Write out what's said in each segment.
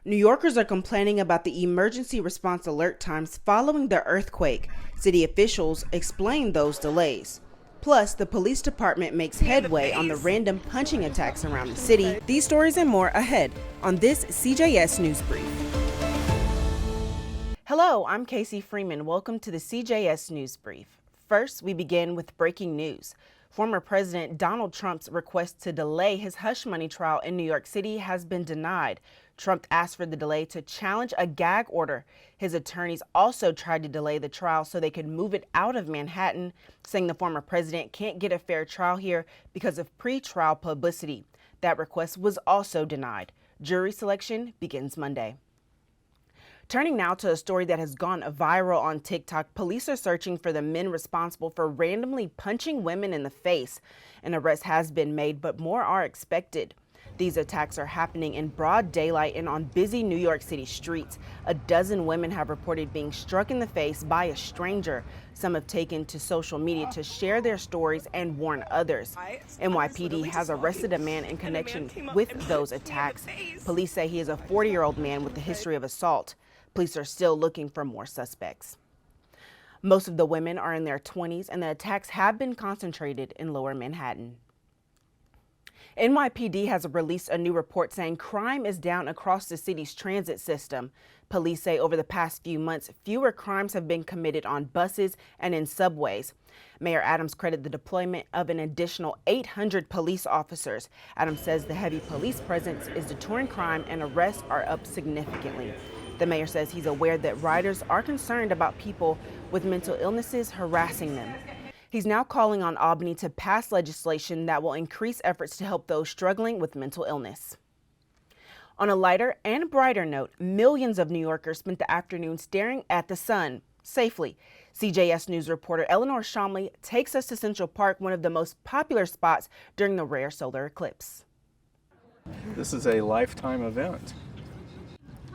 New Yorkers are complaining about the emergency response alert times following the earthquake. City officials explain those delays. Plus, the police department makes headway on the random punching attacks around the city. These stories and more ahead on this CJS News Brief. Hello, I'm Kasey Freeman. Welcome to the CJS News Brief. First, we begin with breaking news. Former President Donald Trump's request to delay his hush money trial in New York City has been denied. Trump asked for the delay to challenge a gag order. His attorneys also tried to delay the trial so they could move it out of Manhattan, saying the former president can't get a fair trial here because of pre-trial publicity. That request was also denied. Jury selection begins Monday. Turning now to a story that has gone viral on TikTok, police are searching for the men responsible for randomly punching women in the face. An arrest has been made, but more are expected. These attacks are happening in broad daylight and on busy New York City streets. A dozen women have reported being struck in the face by a stranger. Some have taken to social media to share their stories and warn others. NYPD has arrested a man in connection with those attacks. Police say he is a 40-year-old man with a history of assault. Police are still looking for more suspects. Most of the women are in their 20s, and the attacks have been concentrated in Lower Manhattan. NYPD has released a new report saying crime is down across the city's transit system. Police say over the past few months, fewer crimes have been committed on buses and in subways. Mayor Adams credited the deployment of an additional 800 police officers. Adams says the heavy police presence is deterring crime and arrests are up significantly. The mayor says he's aware that riders are concerned about people with mental illnesses harassing them. He's now calling on Albany to pass legislation that will increase efforts to help those struggling with mental illness. On a lighter and brighter note, millions of New Yorkers spent the afternoon staring at the sun safely. CJS News reporter Eleanor Shomley takes us to Central Park, one of the most popular spots during the rare solar eclipse. This is a lifetime event.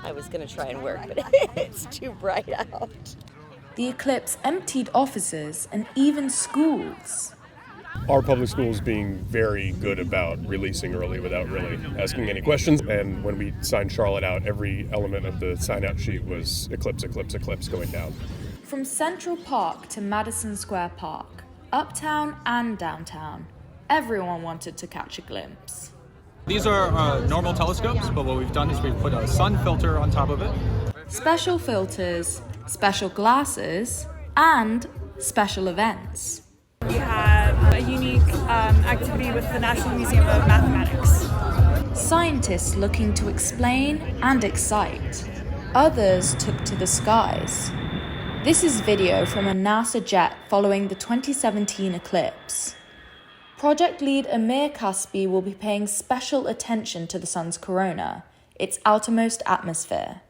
I was going to try and work, but it's too bright out. The eclipse emptied offices and even schools. Our public schools being very good about releasing early without really asking any questions. And when we signed Charlotte out, every element of the sign-out sheet was eclipse, eclipse, eclipse going down. From Central Park to Madison Square Park, uptown and downtown, everyone wanted to catch a glimpse. These are normal telescopes, but what we've done is we've put a sun filter on top of it. Special filters, special glasses, and special events. We have a unique activity with the National Museum of Mathematics. Scientists looking to explain and excite. Others took to the skies. This is video from a NASA jet following the 2017 eclipse. Project lead Amir Kaspi will be paying special attention to the sun's corona, its outermost atmosphere.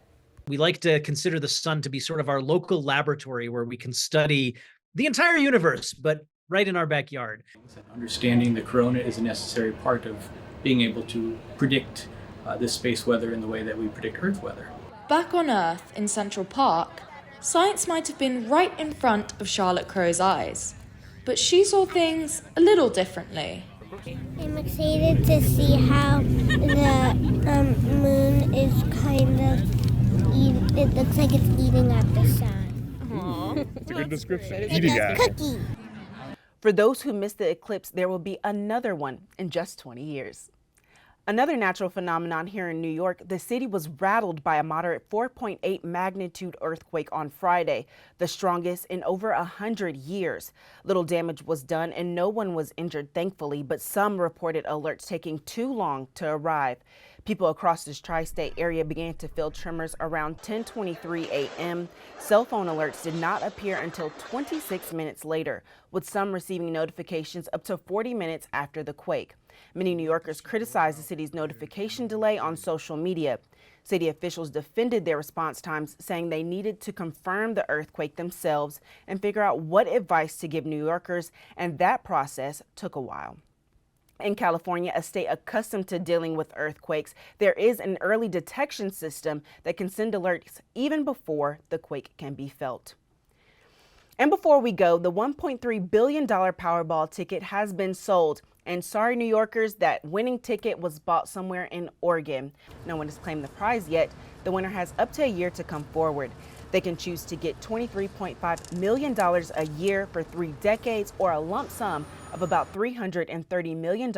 We like to consider the sun to be sort of our local laboratory where we can study the entire universe, but right in our backyard. Understanding the corona is a necessary part of being able to predict this space weather in the way that we predict Earth weather. Back on Earth in Central Park, science might have been right in front of Charlotte Crow's eyes, but she saw things a little differently. I'm excited to see how the moon is kind of it looks like it's eating at the sun. It's a good description. Eating at it. Cookie. For those who missed the eclipse, there will be another one in just 20 years. Another natural phenomenon here in New York, the city was rattled by a moderate 4.8 magnitude earthquake on Friday, the strongest in over 100 years. Little damage was done and no one was injured, thankfully, but some reported alerts taking too long to arrive. People across this tri-state area began to feel tremors around 10:23 a.m. Cell phone alerts did not appear until 26 minutes later, with some receiving notifications up to 40 minutes after the quake. Many New Yorkers criticized the city's notification delay on social media. City officials defended their response times, saying they needed to confirm the earthquake themselves and figure out what advice to give New Yorkers, and that process took a while. In California, a state accustomed to dealing with earthquakes, there is an early detection system that can send alerts even before the quake can be felt. And before we go, the $1.3 billion Powerball ticket has been sold. And sorry, New Yorkers, that winning ticket was bought somewhere in Oregon. No one has claimed the prize yet. The winner has up to a year to come forward. They can choose to get $23.5 million a year for 3 decades or a lump sum of about $330 million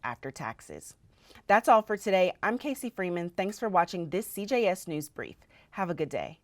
after taxes. That's all for today. I'm Kasey Freeman. Thanks for watching this CJS News Brief. Have a good day.